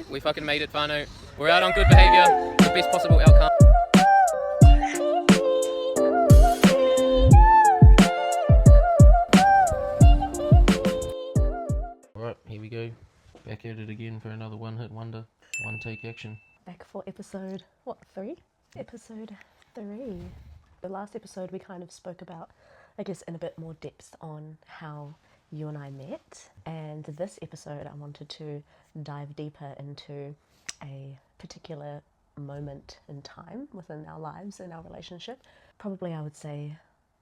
We fucking made it, whānau. We're out on good behaviour, the best possible outcome. Alright, here we go. Back at it again for another one-hit wonder, one-take action. Back for episode, 3? Episode 3. The last episode we kind of spoke about, I guess, in a bit more depth on how you and I met. And this episode I wanted to dive deeper into a particular moment in time within our lives and our relationship. Probably I would say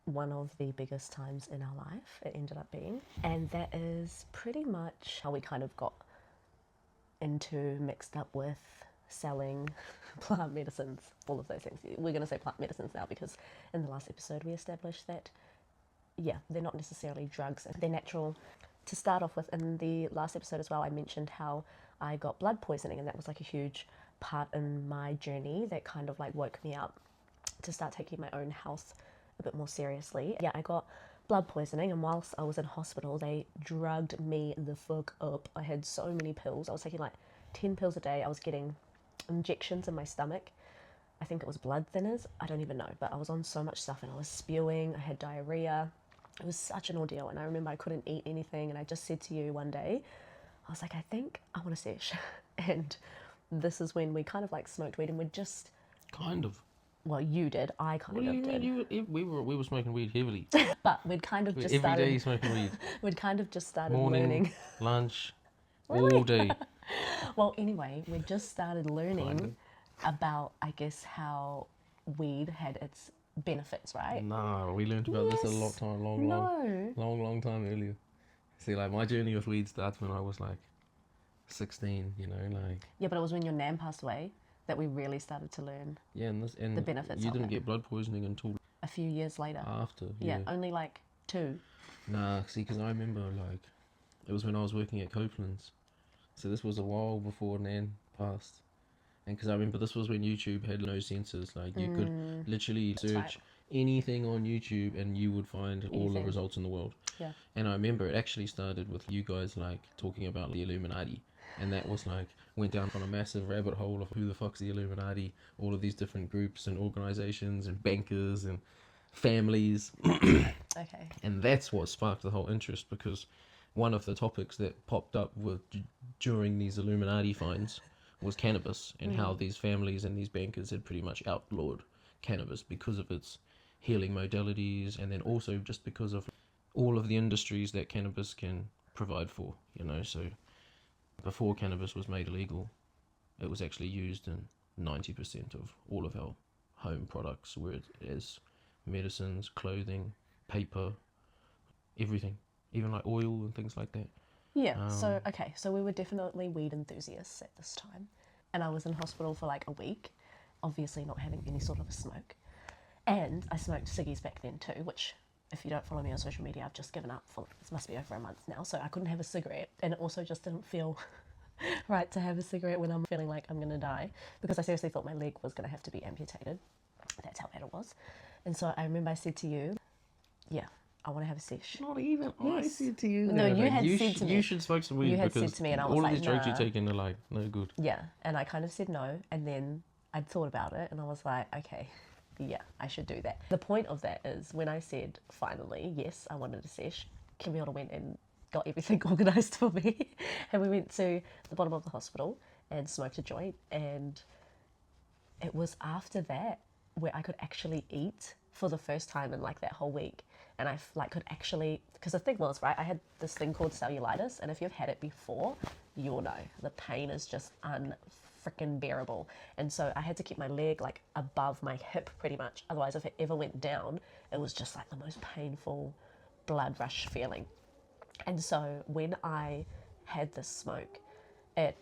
one of the biggest times in our life it ended up being. And that is pretty much how we kind of got mixed up with selling plant medicines, all of those things. We're going to say plant medicines now because in the last episode we established that, yeah, they're not necessarily drugs, they're natural. To start off with, in the last episode as well, I mentioned how I got blood poisoning, and that was like a huge part in my journey that kind of like woke me up to start taking my own health a bit more seriously. Yeah, I got blood poisoning, and whilst I was in hospital, they drugged me the fuck up. I had so many pills. I was taking like 10 pills a day. I was getting injections in my stomach. I think it was blood thinners. I don't even know, but I was on so much stuff and I was spewing. I had diarrhea. It was such an ordeal, and I remember I couldn't eat anything, and I just said to you one day, I was like, I think I want a sesh. And this is when we kind of like smoked weed, and we'd just... Kind of. Well, you did. I kind of did. We were smoking weed heavily. But we'd kind of just Every day smoking weed. We'd kind of just started Morning, learning. lunch, Really? all day. Well, anyway, we just started learning about, I guess, how weed had its benefits, right? No, we learned about this a long time earlier. See, like, my journey with weed starts when I was like 16, you know, like... Yeah, but it was when your nan passed away that we really started to learn and the benefits you of didn't it. get blood poisoning until A few years later. after. Yeah, only like 2. Nah, see, because I remember, like, it was when I was working at Copeland's. So this was a while before Nan passed. And because I remember this was when YouTube had no censors. Like, you could literally search anything on YouTube and you would find all the results in the world. Yeah. And I remember it actually started with you guys, like, talking about the Illuminati. And that was, like, went down on a massive rabbit hole of who the fuck's the Illuminati, all of these different groups and organizations and bankers and families. Okay. And that's what sparked the whole interest, because one of the topics that popped up during these Illuminati finds was cannabis, and how these families and these bankers had pretty much outlawed cannabis because of its healing modalities, and then also just because of all of the industries that cannabis can provide for, you know. So before cannabis was made illegal, it was actually used in 90% of all of our home products, where it is medicines, clothing, paper, everything, even like oil and things like that. Yeah, so we were definitely weed enthusiasts at this time. And I was in hospital for like a week, obviously not having any sort of a smoke. And I smoked ciggies back then too, which, if you don't follow me on social media, I've just given up for, it must be over a month now, so I couldn't have a cigarette. And it also just didn't feel right to have a cigarette when I'm feeling like I'm going to die, because I seriously thought my leg was going to have to be amputated. That's how bad it was. And so I remember I said to you, yeah, I want to have a sesh. Not even I Yes. said to you. No, you had said to me. You should smoke some weed. You had because said to me, and I was all like, of these drugs nah. you're taking are like no good. Yeah, and I kind of said no, and then I'd thought about it, and I was like, okay, yeah, I should do that. The point of that is when I said, finally, yes, I wanted a sesh, Kimiora went and got everything organised for me, and we went to the bottom of the hospital and smoked a joint, and it was after that where I could actually eat for the first time in like that whole week. And I like could actually, because the thing was, right, I had this thing called cellulitis, and if you've had it before, you'll know the pain is just unfreaking bearable. And so I had to keep my leg like above my hip pretty much, otherwise if it ever went down, it was just like the most painful blood rush feeling. And so when I had this smoke, I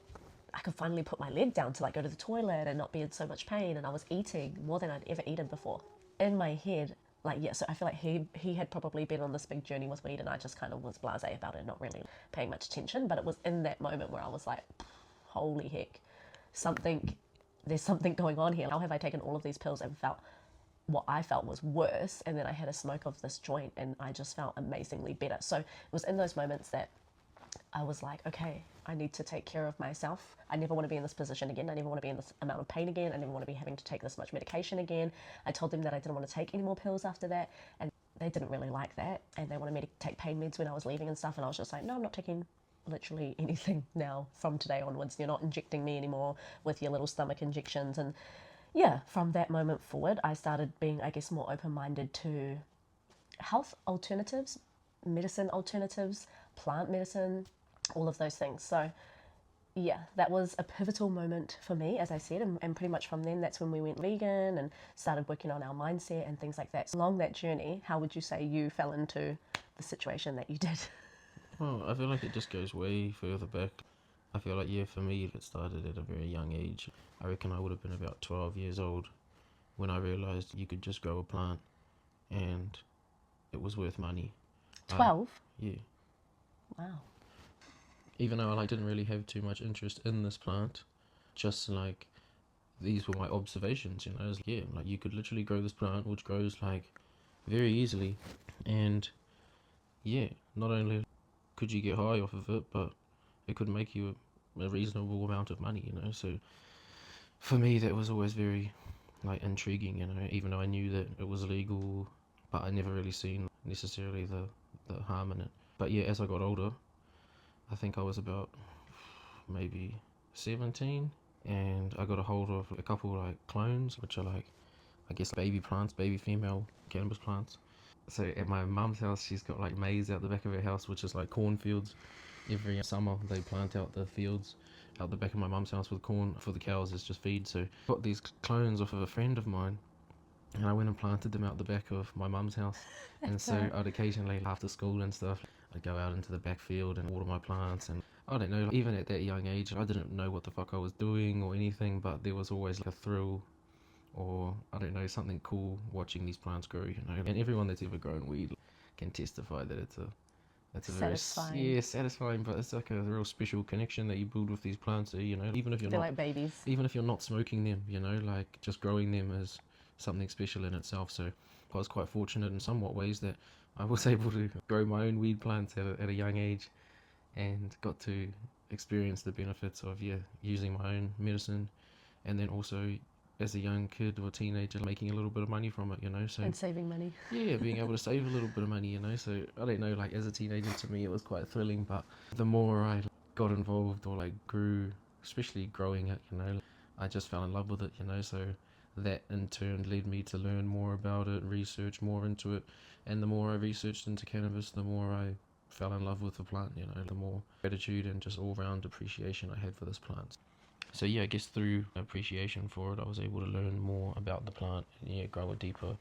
could finally put my leg down to like go to the toilet and not be in so much pain, and I was eating more than I'd ever eaten before. In my head, like, yeah, so I feel like he had probably been on this big journey with weed, and I just kind of was blasé about it, not really paying much attention. But it was in that moment where I was like, holy heck, there's something going on here. How have I taken all of these pills and felt what I felt was worse, and then I had a smoke of this joint and I just felt amazingly better. So it was in those moments that I was like, okay, I need to take care of myself. I never want to be in this position again. I never want to be in this amount of pain again. I never want to be having to take this much medication again. I told them that I didn't want to take any more pills after that, and they didn't really like that, and they wanted me to take pain meds when I was leaving and stuff, and I was just like, no, I'm not taking literally anything now from today onwards. You're not injecting me anymore with your little stomach injections. And yeah, from that moment forward, I started being, I guess, more open-minded to health alternatives, medicine alternatives, plant medicine, all of those things. So yeah, that was a pivotal moment for me, as I said, and pretty much from then, that's when we went vegan and started working on our mindset and things like that. So along that journey, how would you say you fell into the situation that you did? Well, I feel like it just goes way further back. I feel like, yeah, for me, it started at a very young age. I reckon I would have been about 12 years old when I realised you could just grow a plant and it was worth money. 12? Yeah. Wow. Even though I didn't really have too much interest in this plant, just like these were my observations, you know. It's like, yeah, like you could literally grow this plant which grows like very easily, and yeah, not only could you get high off of it, but it could make you a reasonable amount of money, you know. So for me, that was always very like intriguing, you know, even though I knew that it was legal, but I never really seen necessarily the harm in it. But yeah, as I got older, I think I was about maybe 17, and I got a hold of a couple like clones, which are like, I guess, baby plants, baby female cannabis plants. So at my mum's house, she's got like maize out the back of her house, which is like cornfields. Every summer they plant out the fields out the back of my mum's house with corn for the cows as just feed. So I got these clones off of a friend of mine, and I went and planted them out the back of my mum's house. And so I'd occasionally, after school and stuff, I'd go out into the back field and water my plants. And I don't know, even at that young age, I didn't know what the fuck I was doing or anything, but there was always like a thrill, or I don't know, something cool watching these plants grow, you know. And everyone that's ever grown weed can testify that it's a very Satisfying. satisfying, but it's like a real special connection that you build with these plants, you know. Even if you're They're not like babies. even if you're not smoking them, you know, like just growing them is something special in itself. So I was quite fortunate in somewhat ways that I was able to grow my own weed plants at a young age, and got to experience the benefits of using my own medicine, and then also as a young kid or teenager making a little bit of money from it, you know. So And saving money. yeah, being able to save a little bit of money, you know. So I don't know, like as a teenager, to me it was quite thrilling, but the more I got involved or like grew, especially growing it, you know, I just fell in love with it, you know. So that in turn led me to learn more about it, research more into it, and the more I researched into cannabis, the more I fell in love with the plant, you know, the more gratitude and just all-round appreciation I had for this plant. So yeah, I guess through appreciation for it, I was able to learn more about the plant and grow a deeper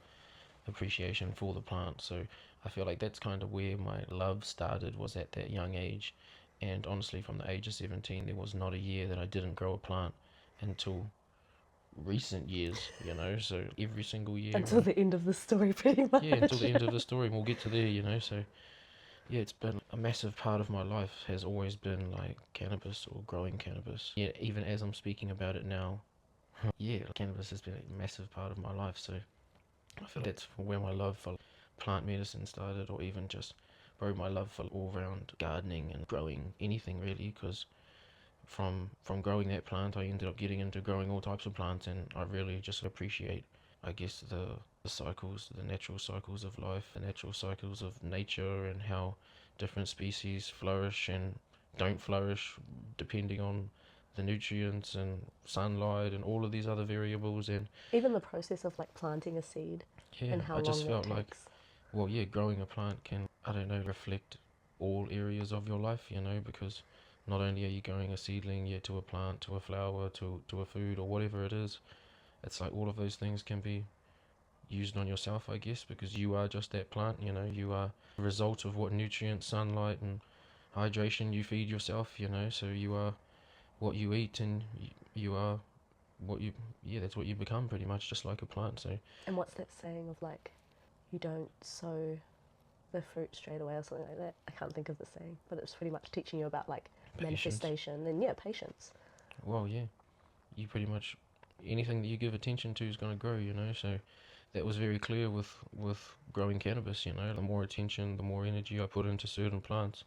appreciation for the plant. So I feel like that's kind of where my love started, was at that young age. And honestly, from the age of 17, there was not a year that I didn't grow a plant until recent years, you know. So every single year, Until the end of the story, pretty much. yeah, until the end of the story, and we'll get to there, you know. So yeah, it's been a massive part of my life, has always been like cannabis or growing cannabis. Yeah, even as I'm speaking about it now, yeah, cannabis has been a massive part of my life. So I feel that's where my love for plant medicine started, or even just, bro, my love for all-round gardening and growing anything really, because from growing that plant, I ended up getting into growing all types of plants, and I really just appreciate, I guess, the cycles, the natural cycles of life, the natural cycles of nature, and how different species flourish and don't flourish depending on the nutrients and sunlight and all of these other variables. And Even the process of like planting a seed yeah, and how I just long that felt like, takes. well, yeah, growing a plant can, I don't know, reflect all areas of your life, you know, because not only are you growing a seedling, to a plant, to a flower, to a food, or whatever it is, it's like all of those things can be used on yourself, I guess, because you are just that plant, you know. You are a result of what nutrients, sunlight, and hydration you feed yourself, you know. So you are what you eat, and you are what you, that's what you become, pretty much, just like a plant. So And what's that saying of like, you don't sow the fruit straight away or something like that? I can't think of the saying, but it's pretty much teaching you about like patience. manifestation and patience. Well, yeah, you pretty much, anything that you give attention to is going to grow, you know. So that was very clear with growing cannabis, you know. The more attention, the more energy I put into certain plants,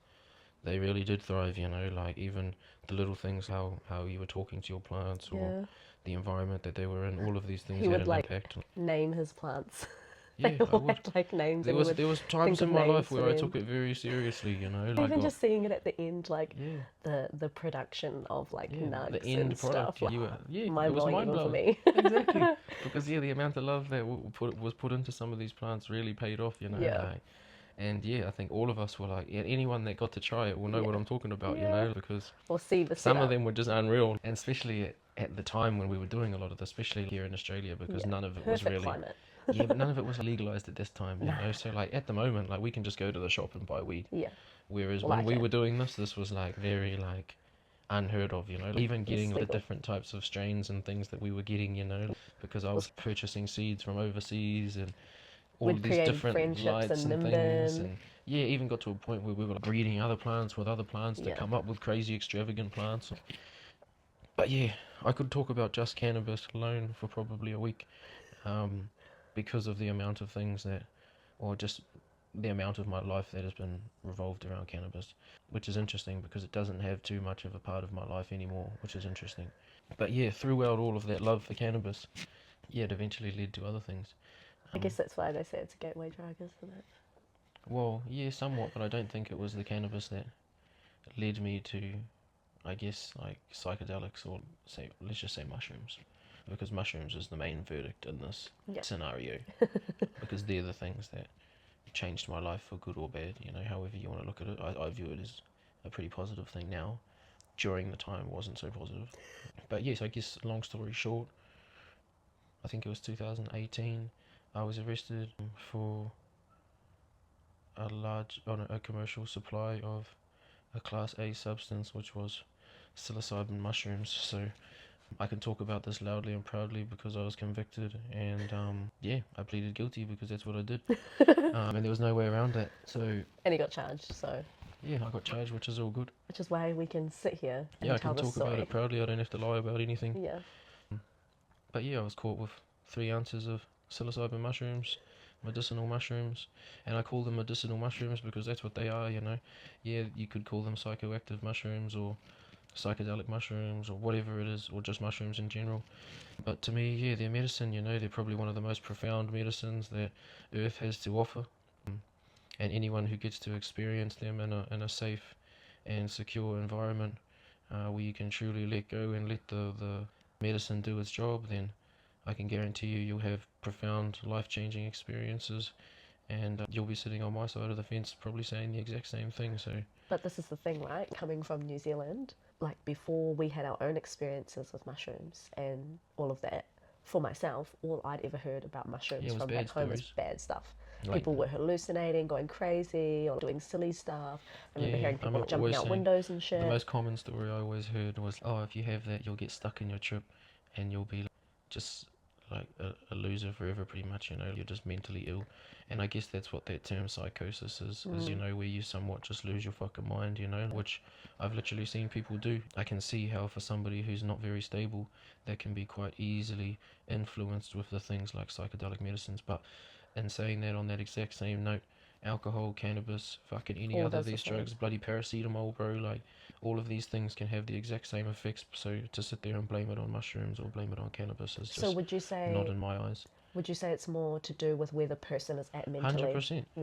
they really did thrive, you know, like even the little things, how you were talking to your plants, or Yeah. the environment that they were in, all of these things He had would an like impact. name his plants. They Yeah, I all would. had like names, There and he was would there was think times of in my names life for where I them. took it very seriously, you know, like Even just seeing it at the end, like yeah, the production of like yeah, the nugs and end product. stuff, like You were, yeah, it mind was blowing mind even for blowing. me. Exactly, because yeah, the amount of love that was put into some of these plants really paid off, you know, Yeah, like. And yeah, I think all of us were like, yeah, anyone that got to try it will know what yeah, I'm talking about, you yeah. know, because Or see the some of setup. them were just unreal, and especially at the time when we were doing a lot of this, especially here in Australia, because Yeah, none of it was perfect really, climate. yeah, but none of it was legalized at this time, you Nah. know. So like at the moment, like we can just go to the shop and buy weed, Yeah, whereas well I when we can. were doing this was like very like unheard of, you know. Even It's getting the legal. different types of strains and things that we were getting, you know, because I was purchasing seeds from overseas and all We'd of these created different friendships lights in and things, Nimbin. and yeah, even got to a point where we were like, breeding other plants with other plants to Yeah. come up with crazy extravagant plants. But yeah, I could talk about just cannabis alone for probably a week, um, because of the amount of things that, or just the amount of my life that has been revolved around cannabis, which is interesting because it doesn't have too much of a part of my life anymore, which is interesting. But yeah, throughout all of that love for cannabis, yeah, it eventually led to other things. I guess that's why they say it's a gateway drug, isn't it? Well, yeah, somewhat, but I don't think it was the cannabis that led me to, I guess, like psychedelics, or say, let's just say mushrooms, because mushrooms is the main verdict in this Yeah. scenario, because they're the things that changed my life for good or bad, you know, however you want to look at it. I view it as a pretty positive thing now. During the time, it wasn't so positive. But yes, I guess, long story short, I think it was 2018, I was arrested for a commercial supply of a Class A substance, which was psilocybin mushrooms. So I can talk about this loudly and proudly because I was convicted, and yeah, I pleaded guilty because that's what I did, and there was no way around that. So And he got charged, so yeah, I got charged, which is all good. which is why we can sit here Yeah, and I tell can the talk about story. it proudly. I don't have to lie about anything. Yeah. But yeah, I was caught with 3 ounces of psilocybin mushrooms, medicinal mushrooms, and I call them medicinal mushrooms because that's what they are, you know. Yeah, you could call them psychoactive mushrooms or psychedelic mushrooms or whatever it is, or just mushrooms in general. But to me, yeah, they're medicine, you know. They're probably one of the most profound medicines that Earth has to offer. And anyone who gets to experience them in a safe and secure environment, where you can truly let go and let the medicine do its job, then I can guarantee you'll have profound life-changing experiences, and you'll be sitting on my side of the fence probably saying the exact same thing. So But this is the thing, right? Coming from New Zealand, like before we had our own experiences with mushrooms and all of that, for myself, all I'd ever heard about yeah, mushrooms it was from back bad home is stories. bad stuff. Like, People were hallucinating, going crazy, or doing silly stuff. I remember yeah, hearing I'm people jumping always out saying windows and the shit. most common story I always heard was, oh, if you have that, you'll get stuck in your trip, and you'll be just like a loser forever, pretty much. You know, you're just mentally ill, and I guess that's what that term psychosis is. You know, where you somewhat just lose your fucking mind. You know, which I've literally seen people do. I can see how for somebody who's not very stable, that can be quite easily influenced with the things like psychedelic medicines. But in saying that, on that exact same note, alcohol, cannabis, fucking any All other of does the these same. drugs, bloody paracetamol, bro, like all of these things can have the exact same effects. So to sit there and blame it on mushrooms or blame it on cannabis is So just would you not say in my eyes. would you say it's more to do with where the person is at mentally? 100%.